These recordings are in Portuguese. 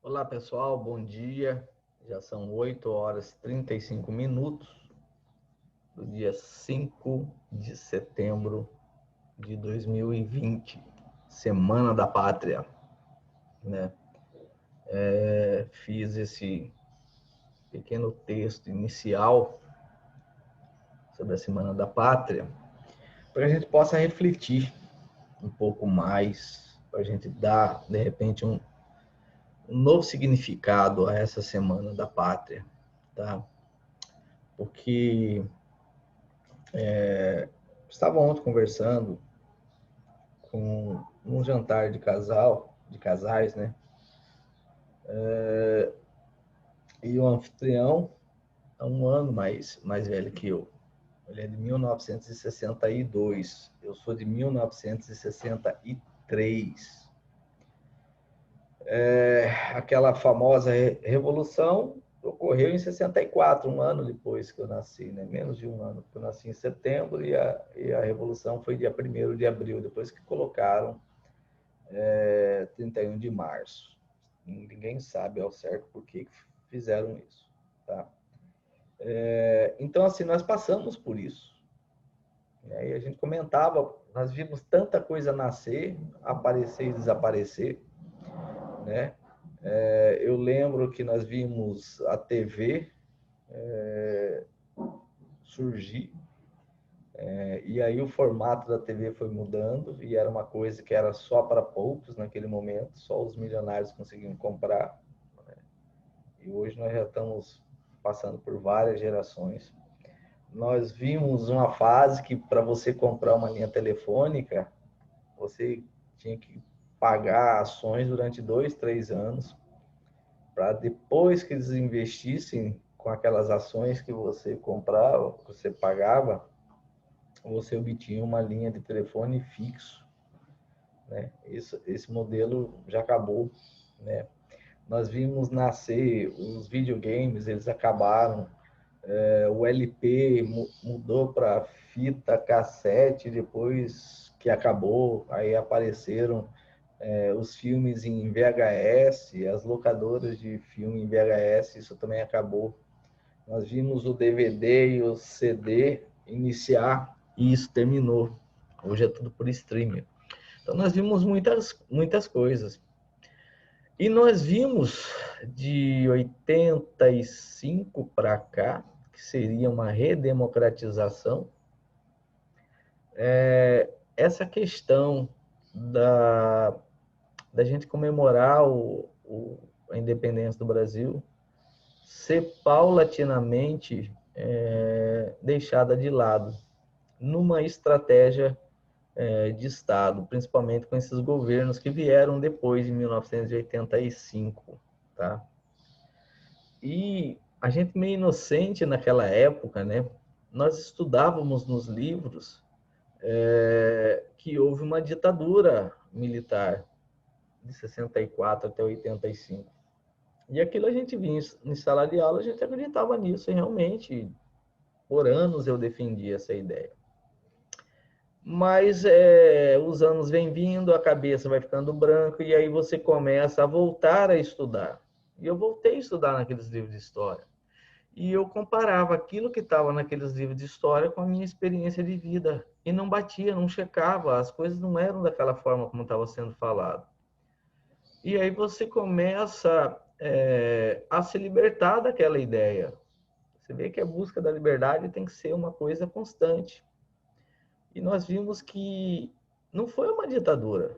Olá pessoal, bom dia. Já são 8 horas e 35 minutos do dia 5 de setembro de 2020, Semana da Pátria, né? Fiz esse pequeno texto inicial sobre a Semana da Pátria para que a gente possa refletir um pouco mais, para a gente dar, de repente, um novo significado a essa Semana da Pátria, tá? Porque estava ontem conversando com um jantar de casais, né? E o anfitrião é um ano mais velho que eu. Ele é de 1962. Eu sou de 1963. Aquela famosa revolução ocorreu em 64, um ano depois que eu nasci, né? Menos de um ano, porque eu nasci em setembro e a revolução foi dia 1º de abril, depois que colocaram 31 de março. Ninguém sabe ao certo por que fizeram isso, tá? Então, assim, nós passamos por isso. E a gente comentava, nós vimos tanta coisa nascer, aparecer e desaparecer, né? Eu lembro que nós vimos a TV surgir, e aí o formato da TV foi mudando, e era uma coisa que era só para poucos naquele momento, só os milionários conseguiam comprar. E hoje nós já estamos passando por várias gerações. Nós vimos uma fase que para você comprar uma linha telefônica, você tinha que pagar ações durante 2, 3 anos, para depois que eles investissem com aquelas ações que você comprava, que você pagava, você obtinha uma linha de telefone fixo, né? Esse modelo já acabou, né? Nós vimos nascer os videogames, eles acabaram. O LP mudou para fita cassete depois que acabou, aí apareceram os filmes em VHS, as locadoras de filme em VHS, isso também acabou. Nós vimos o DVD e o CD iniciar e isso terminou. Hoje é tudo por streaming. Então nós vimos muitas coisas. E nós vimos de 85 para cá, que seria uma redemocratização, essa questão da gente comemorar a independência do Brasil ser paulatinamente deixada de lado numa estratégia de Estado, principalmente com esses governos que vieram depois de 1985, tá? E a gente meio inocente naquela época, né? Nós estudávamos nos livros que houve uma ditadura militar de 64 até 85. E aquilo a gente vinha em sala de aula, a gente acreditava nisso, e realmente, por anos eu defendi essa ideia. Mas os anos vêm vindo, a cabeça vai ficando branca, e aí você começa a voltar a estudar. E eu voltei a estudar naqueles livros de história. E eu comparava aquilo que estava naqueles livros de história com a minha experiência de vida. E não batia, não checava, as coisas não eram daquela forma como estava sendo falado. E aí você começa a se libertar daquela ideia. Você vê que a busca da liberdade tem que ser uma coisa constante. E nós vimos que não foi uma ditadura.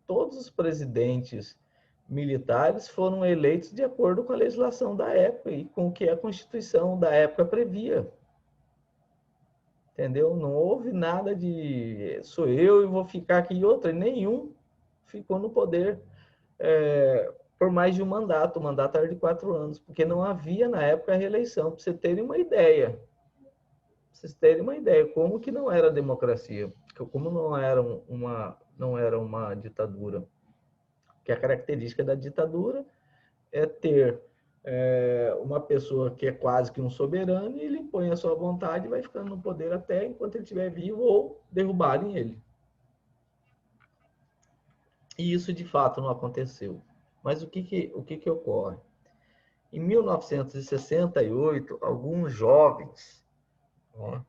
Todos os presidentes militares foram eleitos de acordo com a legislação da época e com o que a Constituição da época previa. Entendeu? Não houve nada de sou eu e vou ficar aqui. Outra, nenhum ficou no poder por mais de um mandato. O mandato era de 4 anos, porque não havia na época a reeleição. Para vocês terem uma ideia. Vocês terem uma ideia como que não era democracia, como não era uma ditadura. Que a característica da ditadura é ter uma pessoa que é quase que um soberano e ele impõe a sua vontade e vai ficando no poder até enquanto ele estiver vivo ou derrubarem ele. E isso de fato não aconteceu. Mas o que ocorre? Em 1968, alguns jovens, né,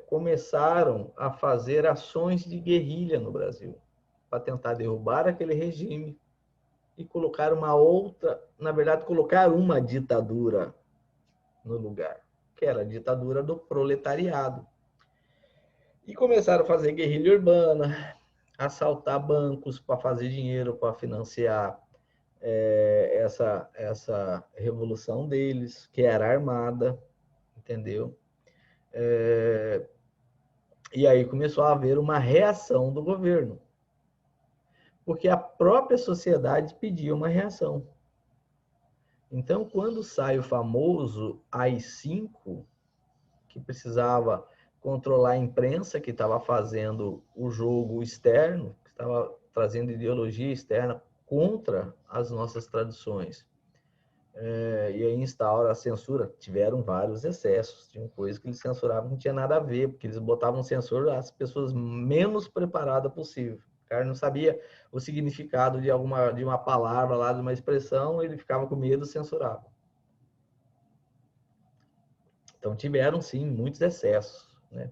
começaram a fazer ações de guerrilha no Brasil para tentar derrubar aquele regime e colocar uma outra, na verdade, colocar uma ditadura no lugar, que era a ditadura do proletariado. E começaram a fazer guerrilha urbana, assaltar bancos para fazer dinheiro, para financiar essa revolução deles, que era armada, entendeu? E aí começou a haver uma reação do governo, porque a própria sociedade pedia uma reação. Então, quando sai o famoso AI-5, que precisava controlar a imprensa que estava fazendo o jogo externo, que estava trazendo ideologia externa contra as nossas tradições, e aí instaura a censura. Tiveram vários excessos, tinham coisas que eles censuravam que não tinha nada a ver, porque eles botavam censura às pessoas menos preparadas possível. O cara não sabia o significado de uma palavra lá, de uma expressão, ele ficava com medo e censurava. Então tiveram sim muitos excessos, né?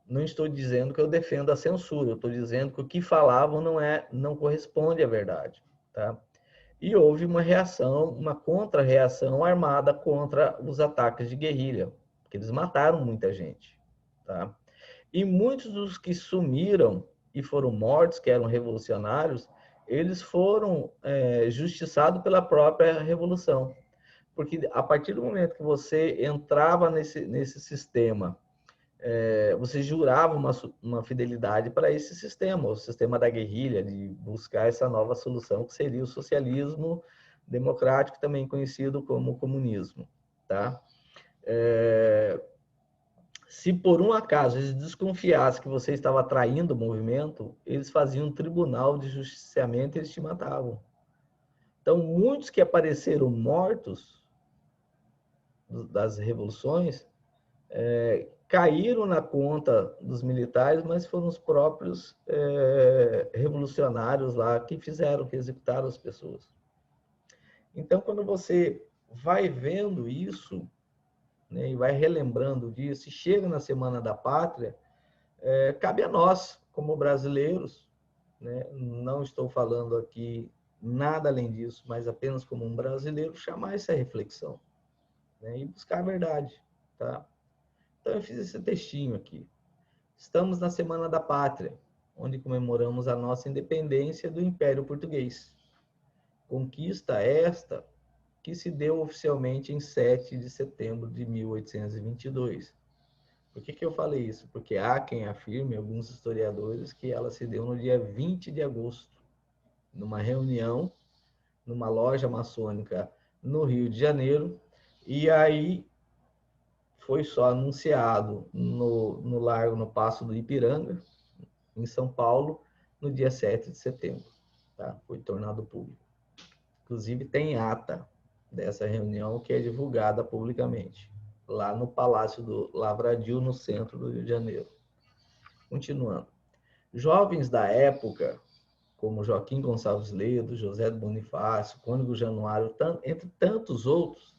Não estou dizendo que eu defendo a censura, eu estou dizendo que o que falavam não corresponde à verdade, tá? E houve uma reação, uma contra-reação armada contra os ataques de guerrilha, porque eles mataram muita gente, tá? E muitos dos que sumiram e foram mortos, que eram revolucionários, eles foram justiçados pela própria revolução. Porque a partir do momento que você entrava nesse sistema, você jurava uma fidelidade para esse sistema, o sistema da guerrilha, de buscar essa nova solução, que seria o socialismo democrático, também conhecido como comunismo. Tá? Se por um acaso eles desconfiassem que você estava traindo o movimento, eles faziam um tribunal de justiciamento e eles te matavam. Então, muitos que apareceram mortos das revoluções caíram na conta dos militares, mas foram os próprios revolucionários lá que fizeram, que executaram as pessoas. Então, quando você vai vendo isso, né, e vai relembrando disso, e chega na Semana da Pátria, cabe a nós, como brasileiros, né, não estou falando aqui nada além disso, mas apenas como um brasileiro, chamar essa reflexão, né, e buscar a verdade, tá? Então, eu fiz esse textinho aqui. Estamos na Semana da Pátria, onde comemoramos a nossa independência do Império Português. Conquista esta que se deu oficialmente em 7 de setembro de 1822. Por que eu falei isso? Porque há quem afirme, alguns historiadores, que ela se deu no dia 20 de agosto, numa reunião, numa loja maçônica no Rio de Janeiro, e aí foi só anunciado no Largo, no Paço do Ipiranga, em São Paulo, no dia 7 de setembro. Tá? Foi tornado público. Inclusive, tem ata dessa reunião que é divulgada publicamente, lá no Palácio do Lavradio, no centro do Rio de Janeiro. Continuando. Jovens da época, como Joaquim Gonçalves Ledo, José do Bonifácio, Cônego Januário, entre tantos outros,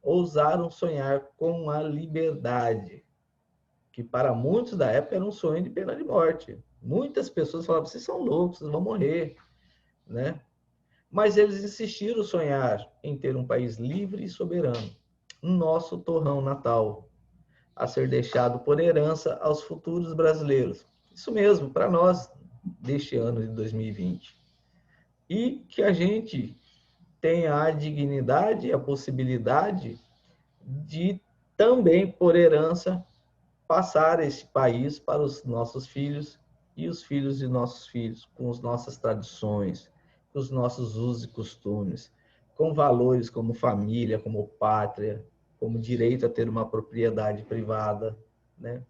ousaram sonhar com a liberdade, que para muitos da época era um sonho de pena de morte. Muitas pessoas falavam, vocês são loucos, vocês vão morrer, né? Mas eles insistiram em sonhar em ter um país livre e soberano, nosso torrão natal, a ser deixado por herança aos futuros brasileiros. Isso mesmo, para nós, deste ano de 2020. E que a gente tenha a dignidade e a possibilidade de também, por herança, passar esse país para os nossos filhos e os filhos de nossos filhos, com as nossas tradições, com os nossos usos e costumes, com valores como família, como pátria, como direito a ter uma propriedade privada, né?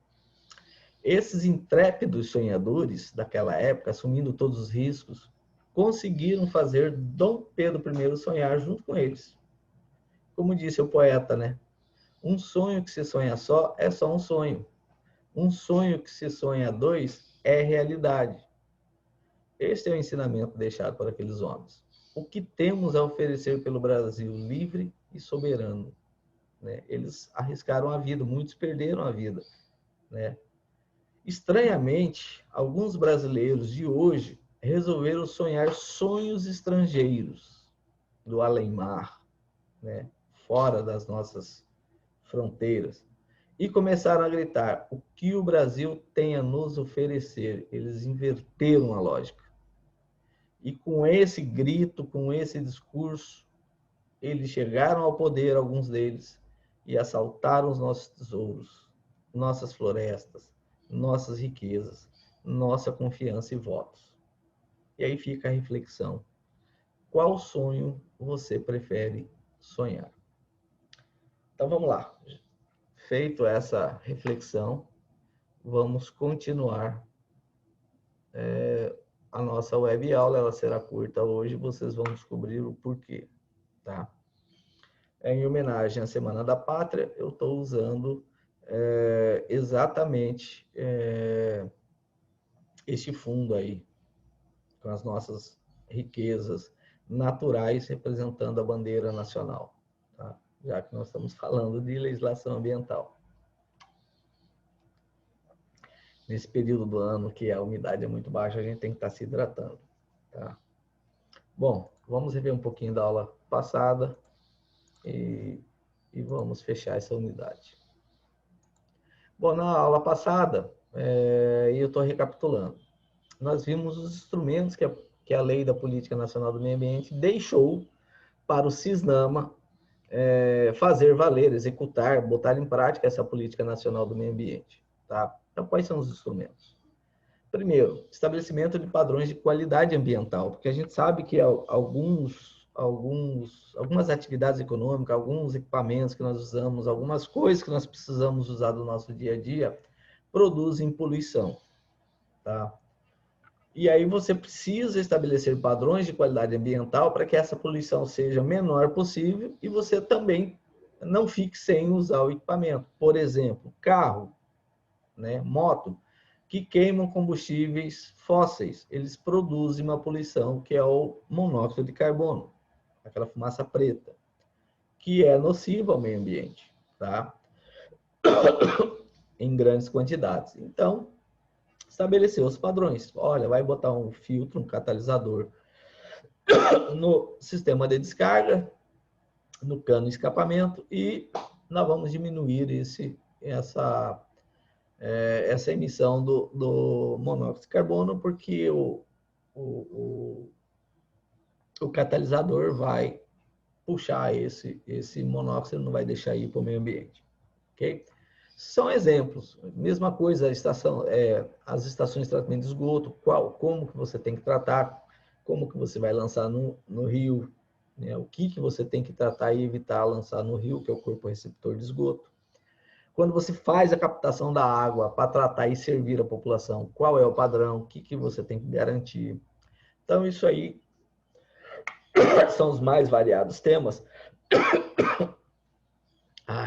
Esses intrépidos sonhadores daquela época, assumindo todos os riscos, conseguiram fazer Dom Pedro I sonhar junto com eles. Como disse o poeta, né? Um sonho que se sonha só é só um sonho. Um sonho que se sonha a dois é realidade. Este é o ensinamento deixado para aqueles homens. O que temos a oferecer pelo Brasil livre e soberano? Né? Eles arriscaram a vida, muitos perderam a vida. Né? Estranhamente, alguns brasileiros de hoje resolveram sonhar sonhos estrangeiros, do além-mar, né? Fora das nossas fronteiras, e começaram a gritar: o que o Brasil tem a nos oferecer? Eles inverteram a lógica. E com esse grito, com esse discurso, eles chegaram ao poder, alguns deles, e assaltaram os nossos tesouros, nossas florestas, nossas riquezas, nossa confiança e votos. E aí fica a reflexão. Qual sonho você prefere sonhar? Então vamos lá. Feito essa reflexão, vamos continuar a nossa web aula. Ela será curta hoje, vocês vão descobrir o porquê. Tá? Em homenagem à Semana da Pátria, eu estou usando exatamente este fundo aí, com as nossas riquezas naturais representando a bandeira nacional, tá? Já que nós estamos falando de legislação ambiental. Nesse período do ano que a umidade é muito baixa, a gente tem que estar se hidratando. Tá? Bom, vamos rever um pouquinho da aula passada e vamos fechar essa unidade. Bom, na aula passada, eu estou recapitulando. Nós vimos os instrumentos que a Lei da Política Nacional do Meio Ambiente deixou para o CISNAMA fazer valer, executar, botar em prática essa Política Nacional do Meio Ambiente. Tá? Então, quais são os instrumentos? Primeiro, estabelecimento de padrões de qualidade ambiental, porque a gente sabe que algumas atividades econômicas, alguns equipamentos que nós usamos, algumas coisas que nós precisamos usar do nosso dia a dia, produzem poluição. Tá? E aí você precisa estabelecer padrões de qualidade ambiental para que essa poluição seja menor possível e você também não fique sem usar o equipamento. Por exemplo, carro, né, moto, que queimam combustíveis fósseis. Eles produzem uma poluição que é o monóxido de carbono, aquela fumaça preta, que é nociva ao meio ambiente, tá? Em grandes quantidades. Então, estabelecer os padrões. Olha, vai botar um filtro, um catalisador no sistema de descarga, no cano de escapamento, e nós vamos diminuir essa emissão do monóxido de carbono, porque o catalisador vai puxar esse monóxido, não vai deixar ir para o meio ambiente. Ok? São exemplos. Mesma coisa, as estações de tratamento de esgoto, como que você tem que tratar, como que você vai lançar no rio, né? O que você tem que tratar e evitar lançar no rio, que é o corpo receptor de esgoto. Quando você faz a captação da água para tratar e servir a população, qual é o padrão, o que você tem que garantir. Então, isso aí são os mais variados temas.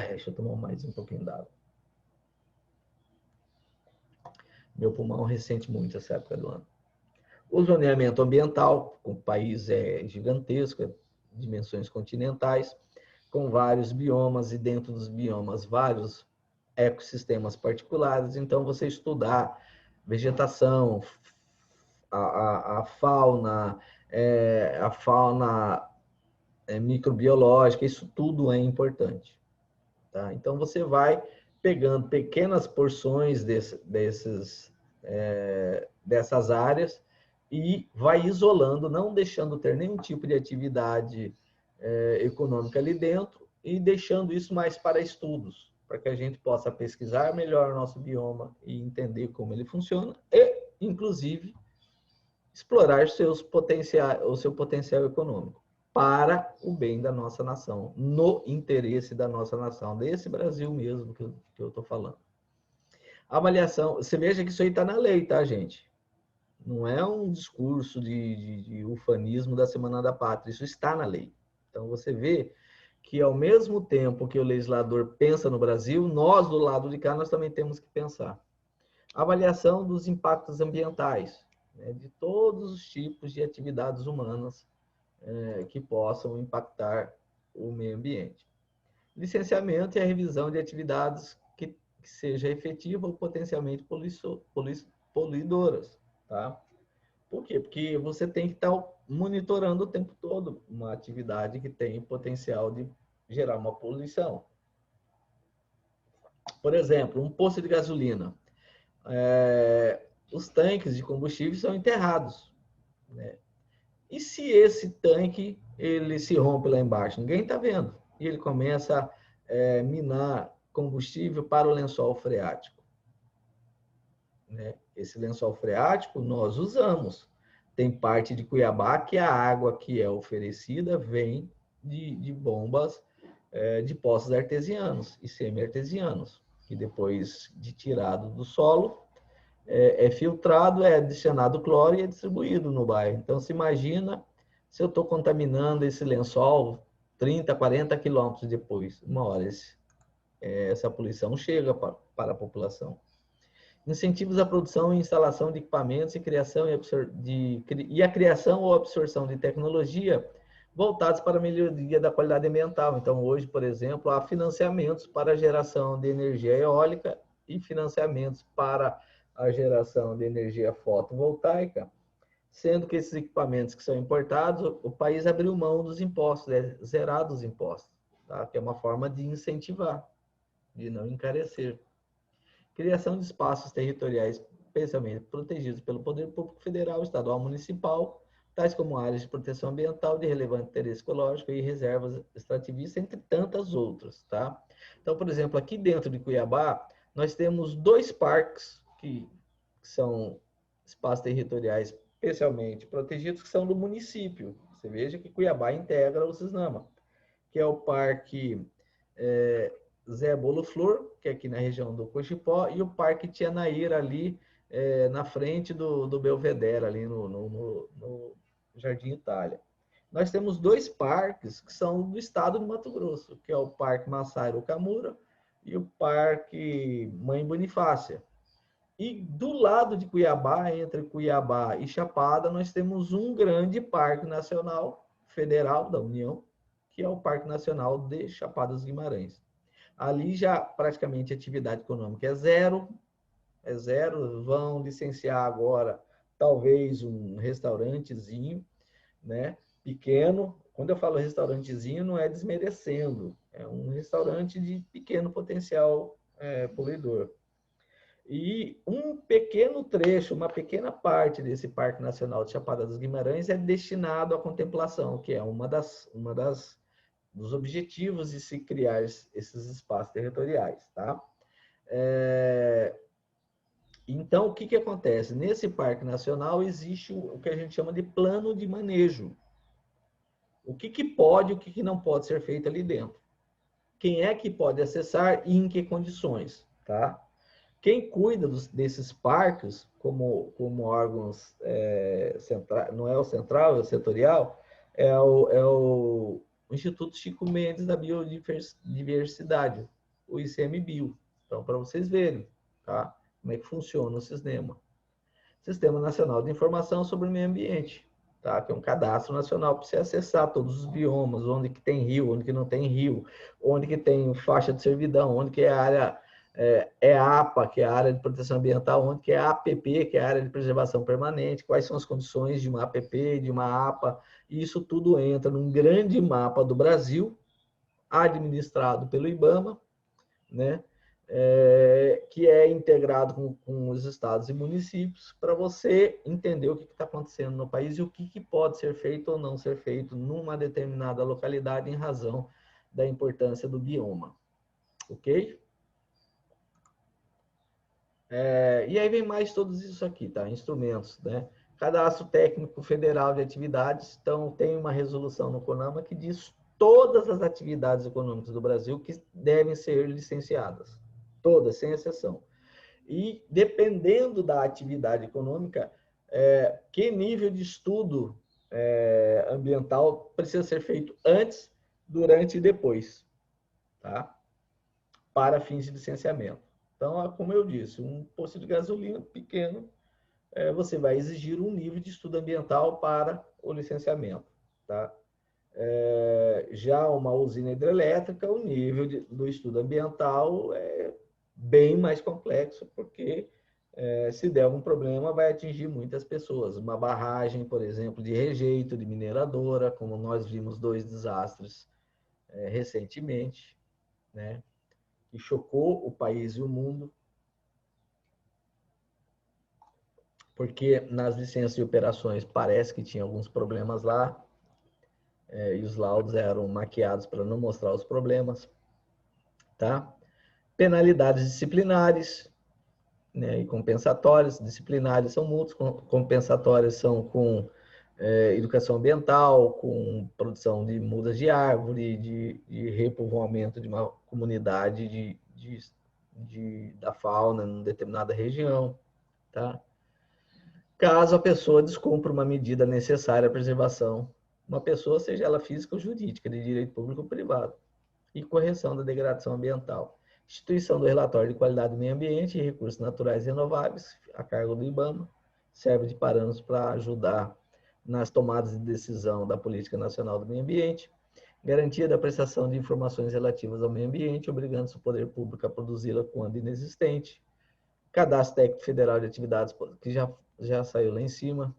Deixa eu tomar mais um pouquinho d'água. Meu pulmão ressente muito essa época do ano. O zoneamento ambiental, o país é gigantesco, dimensões continentais, com vários biomas e dentro dos biomas vários ecossistemas particulares. Então, você estudar vegetação, a fauna microbiológica, isso tudo é importante. Tá? Então, você vai pegando pequenas porções dessas áreas e vai isolando, não deixando ter nenhum tipo de atividade econômica ali dentro e deixando isso mais para estudos, para que a gente possa pesquisar melhor o nosso bioma e entender como ele funciona e, inclusive, explorar o seu potencial econômico para o bem da nossa nação, no interesse da nossa nação, desse Brasil mesmo que eu estou falando. Avaliação, você veja que isso aí está na lei, tá, gente? Não é um discurso de ufanismo da Semana da Pátria, isso está na lei. Então, você vê que, ao mesmo tempo que o legislador pensa no Brasil, nós, do lado de cá, nós também temos que pensar. Avaliação dos impactos ambientais. né, de todos os tipos de atividades humanas que possam impactar o meio ambiente. Licenciamento é a revisão de atividades que seja efetiva ou potencialmente poluidoras, tá? Por quê? Porque você tem que estar monitorando o tempo todo uma atividade que tem potencial de gerar uma poluição. Por exemplo, um posto de gasolina. Os tanques de combustível são enterrados, né? E se esse tanque ele se rompe lá embaixo? Ninguém está vendo. E ele começa a minar combustível para o lençol freático, né? Esse lençol freático nós usamos. Tem parte de Cuiabá que a água que é oferecida vem de bombas de poços artesianos e semi-artesianos, que depois de tirado do solo, é filtrado, é adicionado cloro e é distribuído no bairro. Então, se imagina se eu estou contaminando esse lençol 30, 40 quilômetros depois. Uma hora essa poluição chega para a população. Incentivos à produção e instalação de equipamentos e criação e a criação ou absorção de tecnologia voltados para a melhoria da qualidade ambiental. Então, hoje, por exemplo, há financiamentos para a geração de energia eólica e financiamentos para a geração de energia fotovoltaica, sendo que esses equipamentos que são importados, o país abriu mão dos impostos, zerado os impostos, tá? Que é uma forma de incentivar, de não encarecer. Criação de espaços territoriais especialmente protegidos pelo Poder Público Federal, Estadual, Municipal, tais como áreas de proteção ambiental de relevante interesse ecológico e reservas extrativistas, entre tantas outras, tá? Então, por exemplo, aqui dentro de Cuiabá, nós temos 2 parques que são espaços territoriais especialmente protegidos, que são do município. Você veja que Cuiabá integra o Cisnama, que é o Parque Zé Bolo Flor, que é aqui na região do Cochipó, e o Parque Tianaíra, ali na frente do Belvedere, ali no Jardim Itália. Nós temos 2 parques que são do estado do Mato Grosso, que é o Parque Massairo Camura e o Parque Mãe Bonifácia. E do lado de Cuiabá, entre Cuiabá e Chapada, nós temos um grande parque nacional federal da União, que é o Parque Nacional de Chapada dos Guimarães. Ali já praticamente a atividade econômica é zero, vão licenciar agora talvez um restaurantezinho, né, pequeno. Quando eu falo restaurantezinho, não é desmerecendo, é um restaurante de pequeno potencial poluidor. E um pequeno trecho, uma pequena parte desse Parque Nacional de Chapada dos Guimarães é destinado à contemplação, que é dos objetivos de se criar esses espaços territoriais, tá? Então, o que acontece? Nesse Parque Nacional existe o que a gente chama de plano de manejo. O que pode e o que não pode ser feito ali dentro. Quem é que pode acessar e em que condições, tá? Quem cuida desses parques, como órgãos centrais, não é o central, é o setorial, é o Instituto Chico Mendes da Biodiversidade, o ICMBio. Então, para vocês verem, tá? Como é que funciona o sistema. Sistema Nacional de Informação sobre o Meio Ambiente, tá? Que é um cadastro nacional para você acessar todos os biomas, onde que tem rio, onde que não tem rio, onde que tem faixa de servidão, onde que é a área APA, que é a área de proteção ambiental, onde que é a APP, que é a área de preservação permanente, quais são as condições de uma APP, de uma APA, e isso tudo entra num grande mapa do Brasil, administrado pelo IBAMA, né? Que é integrado com os estados e municípios, para você entender o que está acontecendo no país e o que pode ser feito ou não ser feito numa determinada localidade em razão da importância do bioma. Ok? E aí vem mais todos isso aqui, tá? Instrumentos, né? Cadastro Técnico Federal de Atividades. Então, tem uma resolução no CONAMA que diz todas as atividades econômicas do Brasil que devem ser licenciadas. Todas, sem exceção. E, dependendo da atividade econômica, que nível de estudo ambiental precisa ser feito antes, durante e depois, tá? Para fins de licenciamento. Então, como eu disse, um posto de gasolina pequeno você vai exigir um nível de estudo ambiental para o licenciamento, tá? Já uma usina hidrelétrica, o nível do estudo ambiental é bem mais complexo, porque se der algum problema, vai atingir muitas pessoas. Uma barragem, por exemplo, de rejeito de mineradora, como nós vimos 2 desastres recentemente, né, que chocou o país e o mundo, porque nas licenças de operações parece que tinha alguns problemas lá, e os laudos eram maquiados para não mostrar os problemas, tá? Penalidades disciplinares, né, e compensatórias. Disciplinares são multas, compensatórias são com educação ambiental, com produção de mudas de árvore, de repovoamento de uma comunidade da fauna em determinada região, tá? Caso a pessoa descumpra uma medida necessária à preservação, uma pessoa, seja ela física ou jurídica, de direito público ou privado, e correção da degradação ambiental. Instituição do relatório de qualidade do meio ambiente e recursos naturais renováveis, a cargo do IBAMA, serve de parâmetros para ajudar nas tomadas de decisão da Política Nacional do Meio Ambiente, garantia da prestação de informações relativas ao meio ambiente, obrigando-se o poder público a produzi-la quando inexistente, cadastro técnico federal de atividades, que já saiu lá em cima,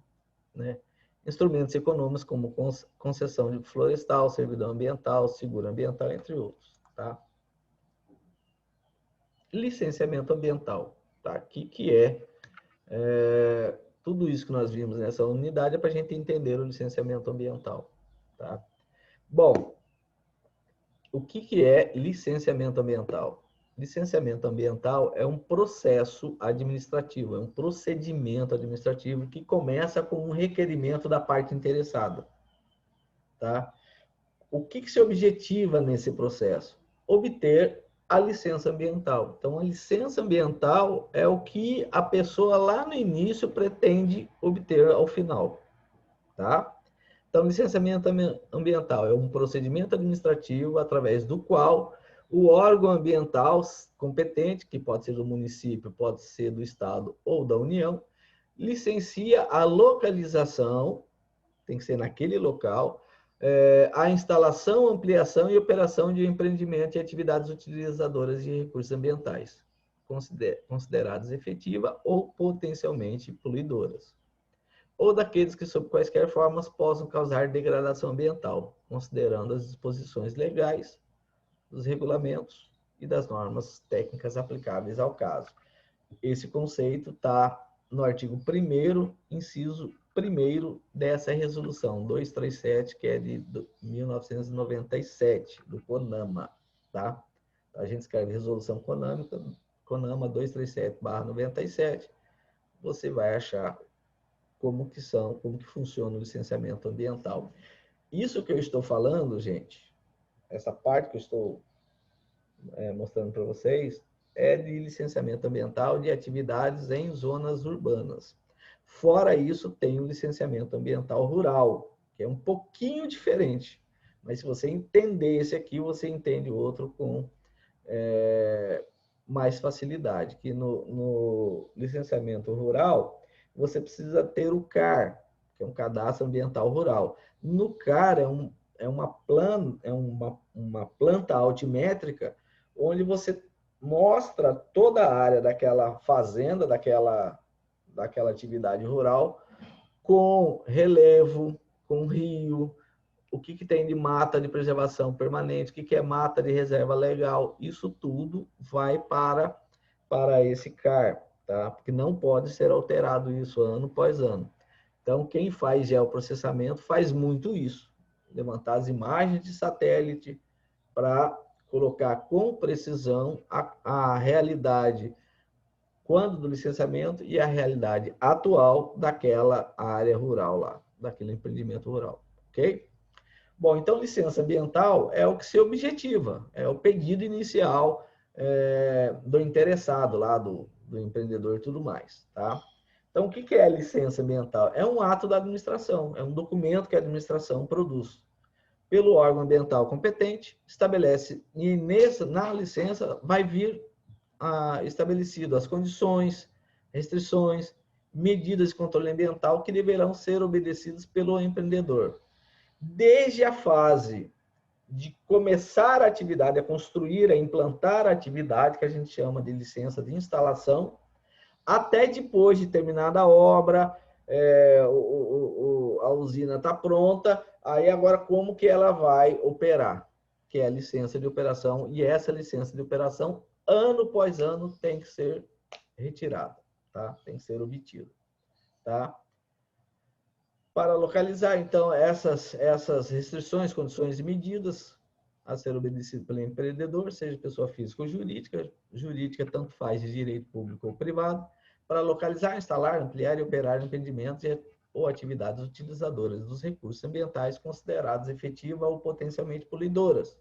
né? Instrumentos econômicos como concessão de florestal, servidão ambiental, seguro ambiental, entre outros, tá? Licenciamento ambiental, tá? Que é tudo isso que nós vimos nessa unidade é para a gente entender o licenciamento ambiental, tá? Bom, o que é licenciamento ambiental? Licenciamento ambiental é um processo administrativo, é um procedimento administrativo que começa com um requerimento da parte interessada, tá? O que se objetiva nesse processo? Obter a licença ambiental. Então, a licença ambiental é o que a pessoa lá no início pretende obter ao final, tá? Então, licenciamento ambiental é um procedimento administrativo através do qual o órgão ambiental competente, que pode ser do município, pode ser do estado ou da União, licencia a localização, tem que ser naquele local, a instalação, ampliação e operação de empreendimento e atividades utilizadoras de recursos ambientais, consideradas efetivas ou potencialmente poluidoras, ou daqueles que, sob quaisquer formas, possam causar degradação ambiental, considerando as disposições legais, dos regulamentos e das normas técnicas aplicáveis ao caso. Esse conceito está no artigo 1º, inciso 1º dessa resolução 237, que é de 1997, do CONAMA, tá? A gente escreve resolução CONAMA 237/97, você vai achar como que funciona o licenciamento ambiental. Isso que eu estou falando, gente, essa parte que eu estou mostrando para vocês, é de licenciamento ambiental de atividades em zonas urbanas. Fora isso, tem o licenciamento ambiental rural, que é um pouquinho diferente. Mas se você entender esse aqui, você entende o outro com mais facilidade. Que no licenciamento rural, você precisa ter o CAR, que é um cadastro ambiental rural. No CAR é uma planta altimétrica, onde você mostra toda a área daquela fazenda, daquela atividade rural, com relevo, com rio, o que tem de mata de preservação permanente, o que é mata de reserva legal, isso tudo vai para esse CAR, tá? Porque não pode ser alterado isso ano após ano. Então, quem faz geoprocessamento faz muito isso, levantar as imagens de satélite para colocar com precisão a realidade quando do licenciamento e a realidade atual daquela área rural lá, daquele empreendimento rural, ok? Bom, então licença ambiental é o que se objetiva, é o pedido inicial do interessado lá, do empreendedor e tudo mais, tá? Então, o que é a licença ambiental? É um ato da administração, é um documento que a administração produz pelo órgão ambiental competente, estabelece, e na licença vai vir estabelecido as condições, restrições, medidas de controle ambiental que deverão ser obedecidas pelo empreendedor. Desde a fase de começar a atividade, a construir, a implantar a atividade, que a gente chama de licença de instalação, até depois de terminada a obra, a usina está pronta, aí agora como que ela vai operar, que é a licença de operação, e essa licença de operação, ano após ano, tem que ser retirada, tá? Tem que ser obtida, tá? Para localizar, então, essas restrições, condições e medidas a ser obedecidas pelo empreendedor, seja pessoa física ou jurídica tanto faz de direito público ou privado, para localizar, instalar, ampliar e operar empreendimentos ou atividades utilizadoras dos recursos ambientais consideradas efetivas ou potencialmente poluidoras,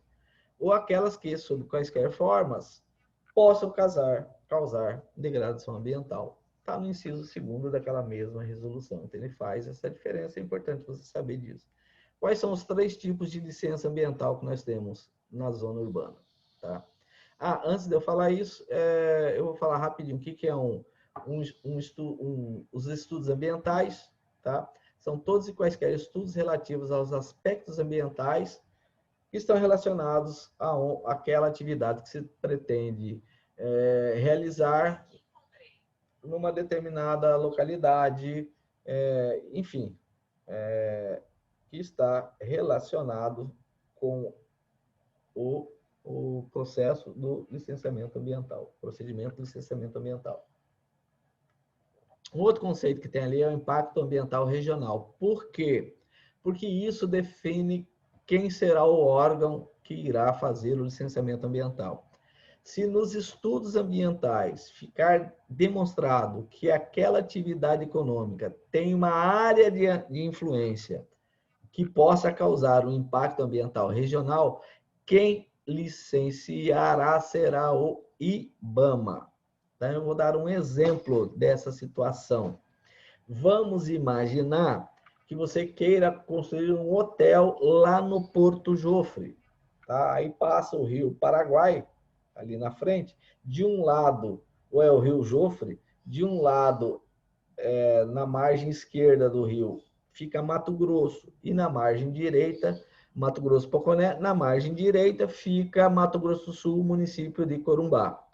ou aquelas que, sob quaisquer formas, possam causar degradação ambiental. Está no inciso 2º daquela mesma resolução. Então, ele faz essa diferença, é importante você saber disso. Quais são os 3 tipos de licença ambiental que nós temos na zona urbana? Tá? Antes de eu falar isso, eu vou falar rapidinho o que é os estudos ambientais. Tá? São todos e quaisquer estudos relativos aos aspectos ambientais que estão relacionados àquela atividade que se pretende realizar numa determinada localidade, enfim, que está relacionado com o processo do licenciamento ambiental, procedimento de licenciamento ambiental. Um outro conceito que tem ali é o impacto ambiental regional. Por quê? Porque isso define quem será o órgão que irá fazer o licenciamento ambiental. Se nos estudos ambientais ficar demonstrado que aquela atividade econômica tem uma área de influência que possa causar um impacto ambiental regional, quem licenciará será o IBAMA. Então, eu vou dar um exemplo dessa situação. Vamos imaginar que você queira construir um hotel lá no Porto Jofre. Tá? Aí passa o rio Paraguai, ali na frente. De um lado, é o rio Jofre, de um lado, na margem esquerda do rio, fica Mato Grosso. E na margem direita, Mato Grosso Poconé, na margem direita fica Mato Grosso do Sul, município de Corumbá.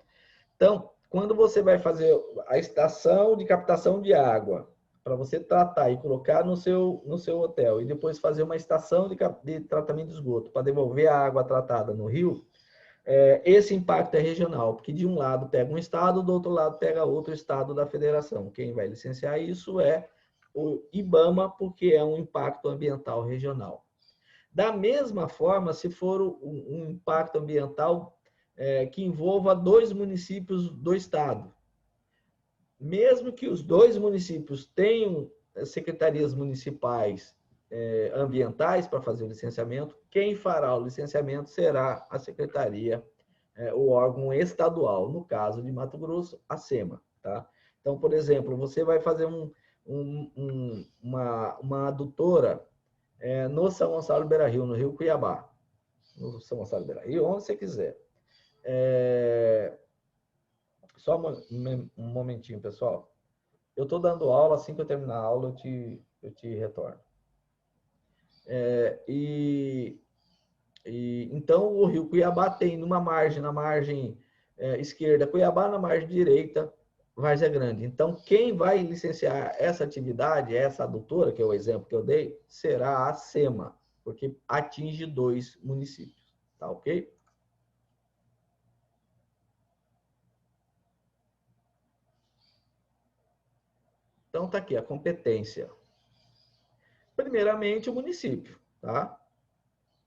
Então, quando você vai fazer a estação de captação de água, para você tratar e colocar no seu hotel, e depois fazer uma estação de tratamento de esgoto para devolver a água tratada no rio, esse impacto é regional, porque de um lado pega um estado, do outro lado pega outro estado da federação. Quem vai licenciar isso é o IBAMA, porque é um impacto ambiental regional. Da mesma forma, se for um impacto ambiental que envolva 2 municípios do estado. Mesmo que os 2 municípios tenham secretarias municipais ambientais para fazer o licenciamento, quem fará o licenciamento será a secretaria, o órgão estadual, no caso de Mato Grosso, a SEMA. Tá? Então, por exemplo, você vai fazer uma adutora no São Gonçalo do Beira-Rio, no Rio Cuiabá. No São Gonçalo do Beira-Rio, onde você quiser. Só um momentinho, pessoal. Eu estou dando aula, assim que eu terminar a aula, eu te retorno. Então, o rio Cuiabá tem na margem esquerda, Cuiabá, na margem direita, Várzea Grande. Então, quem vai licenciar essa atividade, essa adutora, que é o exemplo que eu dei, será a SEMA, porque atinge 2 municípios. Tá ok? Então, está aqui a competência. Primeiramente, o município, tá?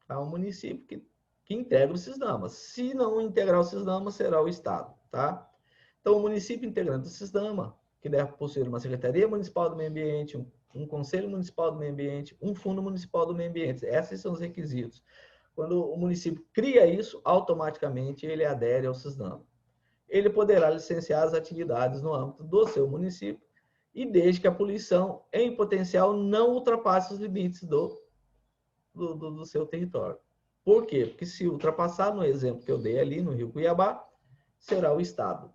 É um município que integra o CISDAMA. Se não integrar o CISDAMA, será o Estado, tá? Então, o município integrante do CISDAMA, que deve possuir uma Secretaria Municipal do Meio Ambiente, um Conselho Municipal do Meio Ambiente, um Fundo Municipal do Meio Ambiente. Esses são os requisitos. Quando o município cria isso, automaticamente ele adere ao CISDAMA. Ele poderá licenciar as atividades no âmbito do seu município, e desde que a poluição em potencial não ultrapasse os limites do seu território. Por quê? Porque se ultrapassar, no exemplo que eu dei ali no Rio Cuiabá, será o Estado.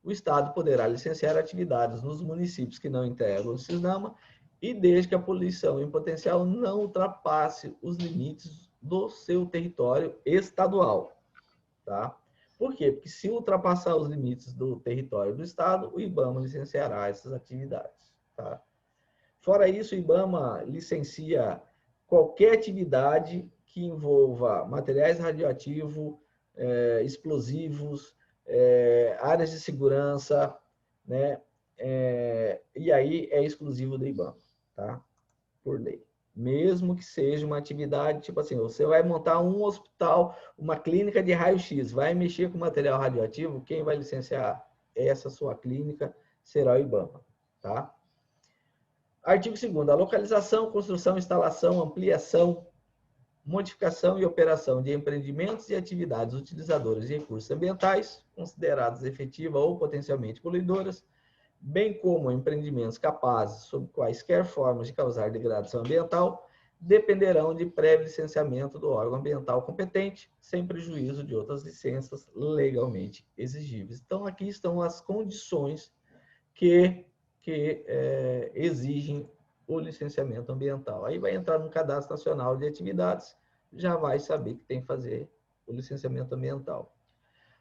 O Estado poderá licenciar atividades nos municípios que não integram o SISNAMA e desde que a poluição em potencial não ultrapasse os limites do seu território estadual. Tá? Por quê? Porque se ultrapassar os limites do território do Estado, o IBAMA licenciará essas atividades. Tá? Fora isso, o IBAMA licencia qualquer atividade que envolva materiais radioativos, explosivos, áreas de segurança, né? E aí é exclusivo do IBAMA, tá? Por lei. Mesmo que seja uma atividade, tipo assim, você vai montar um hospital, uma clínica de raio-x, vai mexer com material radioativo, quem vai licenciar essa sua clínica será o IBAMA, tá? Artigo 2º, a localização, construção, instalação, ampliação, modificação e operação de empreendimentos e atividades utilizadoras de recursos ambientais, consideradas efetivas ou potencialmente poluidoras, bem como empreendimentos capazes, sob quaisquer formas, de causar degradação ambiental, dependerão de prévio licenciamento do órgão ambiental competente, sem prejuízo de outras licenças legalmente exigíveis. Então, aqui estão as condições que exigem o licenciamento ambiental. Aí vai entrar no Cadastro Nacional de Atividades, já vai saber que tem que fazer o licenciamento ambiental.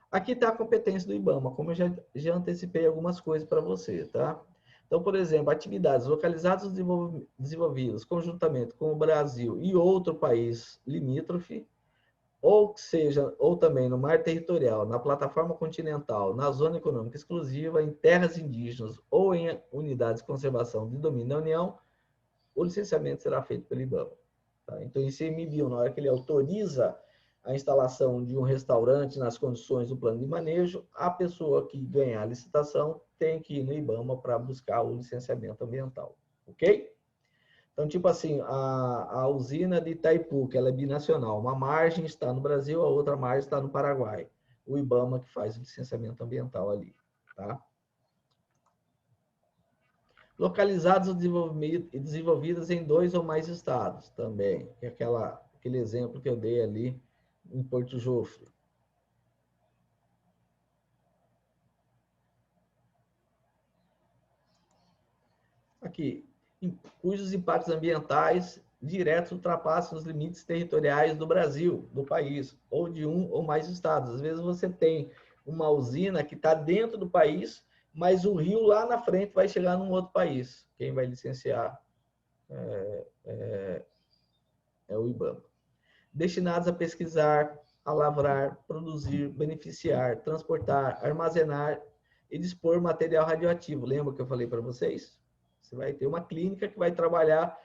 Aqui está a competência do IBAMA, como eu já antecipei algumas coisas para você, tá? Então, por exemplo, atividades localizadas ou desenvolvidas conjuntamente com o Brasil e outro país limítrofe, ou também no mar territorial, na plataforma continental, na zona econômica exclusiva, em terras indígenas ou em unidades de conservação de domínio da União, o licenciamento será feito pelo IBAMA. Tá? Então, o ICMBio, na hora que ele autoriza a instalação de um restaurante nas condições do plano de manejo, a pessoa que ganhar a licitação tem que ir no IBAMA para buscar o licenciamento ambiental. Ok? Então, tipo assim, a usina de Itaipu, que ela é binacional, uma margem está no Brasil, a outra margem está no Paraguai. O IBAMA que faz o licenciamento ambiental ali, tá? Localizados ou desenvolvidas em 2 ou mais estados também, que é aquele exemplo que eu dei ali em Porto Jofre. Aqui, cujos impactos ambientais diretos ultrapassam os limites territoriais do Brasil, do país, ou de um ou mais estados. Às vezes você tem uma usina que está dentro do país, mas o rio lá na frente vai chegar num outro país. Quem vai licenciar é o IBAMA. Destinados a pesquisar, a lavrar, produzir, beneficiar, transportar, armazenar e dispor material radioativo. Lembra que eu falei para vocês? Você vai ter uma clínica que vai trabalhar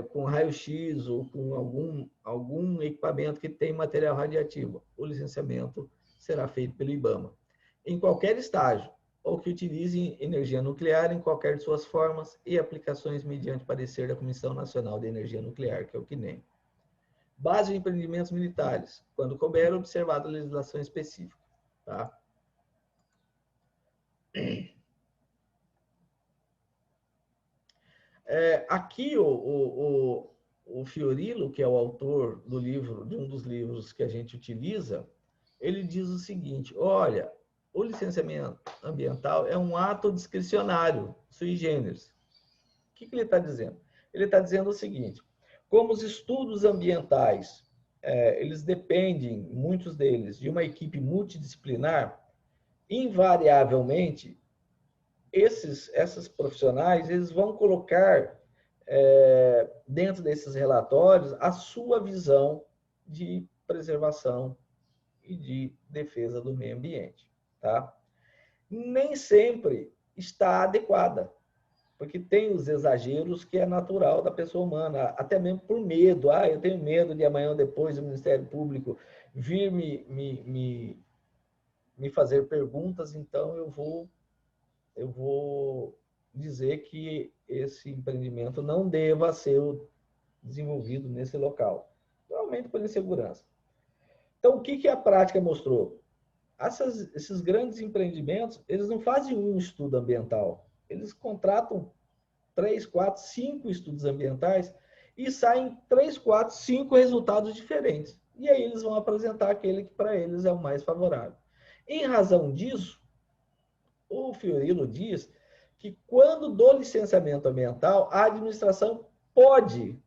com raio-x ou com algum equipamento que tem material radioativo. O licenciamento será feito pelo IBAMA. Em qualquer estágio, ou que utilize energia nuclear em qualquer de suas formas e aplicações mediante parecer da Comissão Nacional de Energia Nuclear, que é o CNEM. Base de empreendimentos militares, quando couber, observada a legislação específica. Tá? Aqui o Fiorillo, que é o autor do livro, de um dos livros que a gente utiliza, ele diz o seguinte: olha, o licenciamento ambiental é um ato discricionário, sui generis. O que ele está dizendo? Ele está dizendo o seguinte: como os estudos ambientais, eles dependem, muitos deles, de uma equipe multidisciplinar, invariavelmente, esses profissionais, eles vão colocar dentro desses relatórios a sua visão de preservação e de defesa do meio ambiente, tá? Nem sempre está adequada, porque tem os exageros que é natural da pessoa humana, até mesmo por medo. Eu tenho medo de amanhã ou depois o Ministério Público vir me fazer perguntas, então eu vou dizer que esse empreendimento não deva ser desenvolvido nesse local, provavelmente por insegurança. Então, o que a prática mostrou? Esses grandes empreendimentos, eles não fazem um estudo ambiental, eles contratam 3, 4, 5 estudos ambientais e saem 3, 4, 5 resultados diferentes. E aí eles vão apresentar aquele que para eles é o mais favorável. Em razão disso, o Fiorilo diz que quando do licenciamento ambiental, a administração pode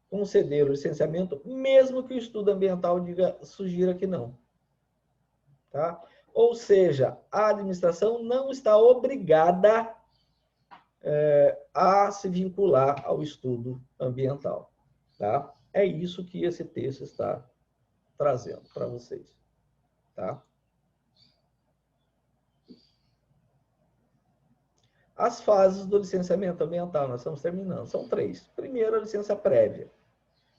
conceder o licenciamento, mesmo que o estudo ambiental sugira que não. Tá? Ou seja, a administração não está obrigada a se vincular ao estudo ambiental. Tá? É isso que esse texto está trazendo para vocês. Tá? As fases do licenciamento ambiental, nós estamos terminando, são 3. Primeiro, a licença prévia.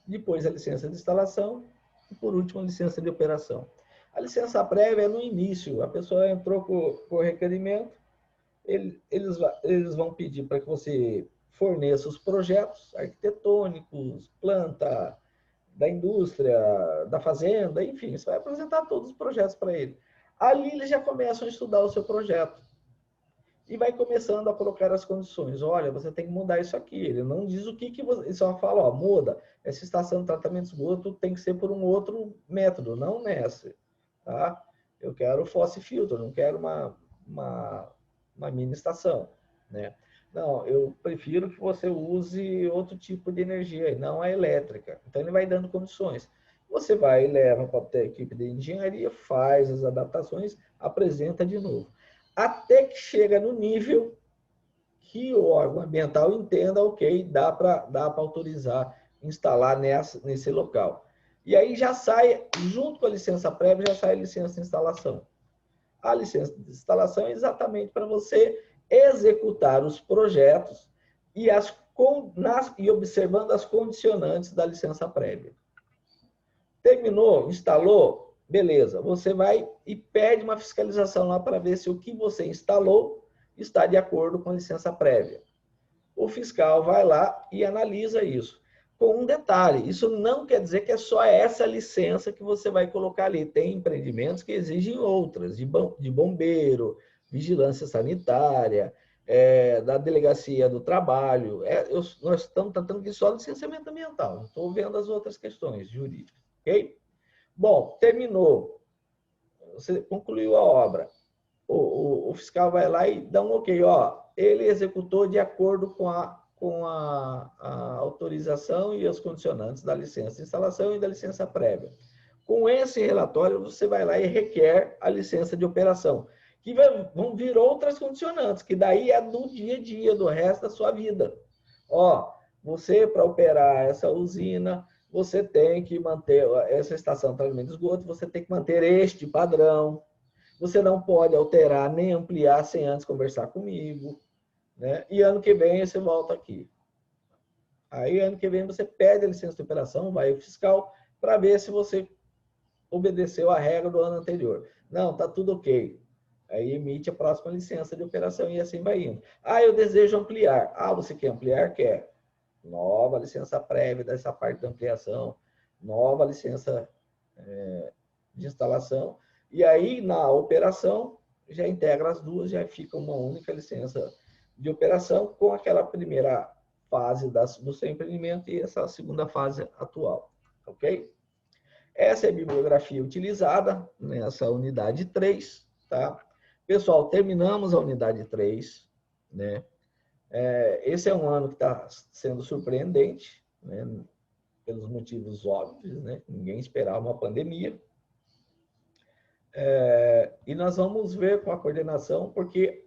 Depois, a licença de instalação. E, por último, a licença de operação. A licença prévia é no início. A pessoa entrou com o requerimento, eles vão pedir para que você forneça os projetos arquitetônicos, planta, da indústria, da fazenda, enfim, você vai apresentar todos os projetos para ele. Ali eles já começam a estudar o seu projeto e vai começando a colocar as condições. Olha, você tem que mudar isso aqui. Ele não diz o que você... Ele só fala, ó, muda. Essa estação de tratamento de esgoto tem que ser por um outro método, não nessa. Tá? Eu quero fóssil filter, não quero uma mini estação. Né? Não, eu prefiro que você use outro tipo de energia, não a elétrica. Então, ele vai dando condições. Você vai, leva para a equipe de engenharia, faz as adaptações, apresenta de novo. Até que chega no nível que o órgão ambiental entenda, ok, dá para autorizar, instalar nesse local. E aí já sai, junto com a licença prévia, já sai a licença de instalação. A licença de instalação é exatamente para você executar os projetos e observando as condicionantes da licença prévia. Terminou, instalou, beleza. Você vai e pede uma fiscalização lá para ver se o que você instalou está de acordo com a licença prévia. O fiscal vai lá e analisa isso. Com um detalhe, isso não quer dizer que é só essa licença que você vai colocar ali. Tem empreendimentos que exigem outras, de bombeiro, vigilância sanitária, da delegacia do trabalho. Nós estamos tratando aqui só de licenciamento ambiental, não estou vendo as outras questões jurídicas. Ok? Bom, terminou. Você concluiu a obra. O fiscal vai lá e dá um ok. Ó, ele executou de acordo com a autorização e os condicionantes da licença de instalação e da licença prévia. Com esse relatório, você vai lá e requer a licença de operação, que vão vir outras condicionantes, que daí é do dia a dia, do resto da sua vida. Ó, você, para operar essa usina, você tem que manter essa estação de tratamento de esgoto, você tem que manter este padrão. Você não pode alterar nem ampliar sem antes conversar comigo. Né? E ano que vem você volta aqui. Aí, ano que vem, você pede a licença de operação, vai ao fiscal, para ver se você obedeceu a regra do ano anterior. Não, está tudo ok. Aí emite a próxima licença de operação e assim vai indo. Ah, eu desejo ampliar. Ah, você quer ampliar? Quer. Nova licença prévia dessa parte da ampliação, nova licença de instalação. E aí, na operação, já integra as duas, já fica uma única licença de operação com aquela primeira fase do seu empreendimento e essa segunda fase atual. Ok? Essa é a bibliografia utilizada nessa unidade 3. Tá? Pessoal, terminamos a unidade 3. Né? Esse é um ano que está sendo surpreendente, né? Pelos motivos óbvios. Né? Ninguém esperava uma pandemia. E nós vamos ver com a coordenação, porque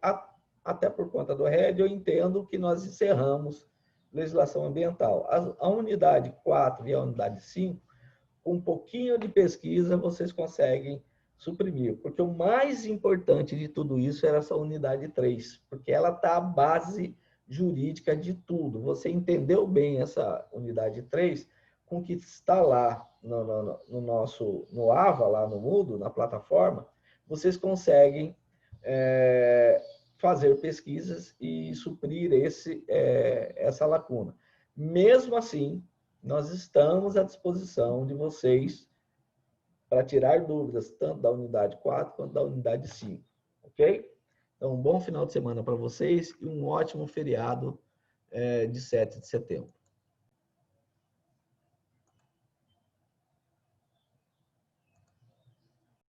até por conta do RED, eu entendo que nós encerramos legislação ambiental. A unidade 4 e a unidade 5, com um pouquinho de pesquisa, vocês conseguem suprimir, porque o mais importante de tudo isso era essa unidade 3, porque ela está a base jurídica de tudo. Você entendeu bem essa unidade 3, com o que está lá no AVA, lá no Moodle, na plataforma, vocês conseguem fazer pesquisas e suprir essa lacuna. Mesmo assim, nós estamos à disposição de vocês para tirar dúvidas, tanto da unidade 4 quanto da unidade 5. Ok? Então, um bom final de semana para vocês e um ótimo feriado de 7 de setembro.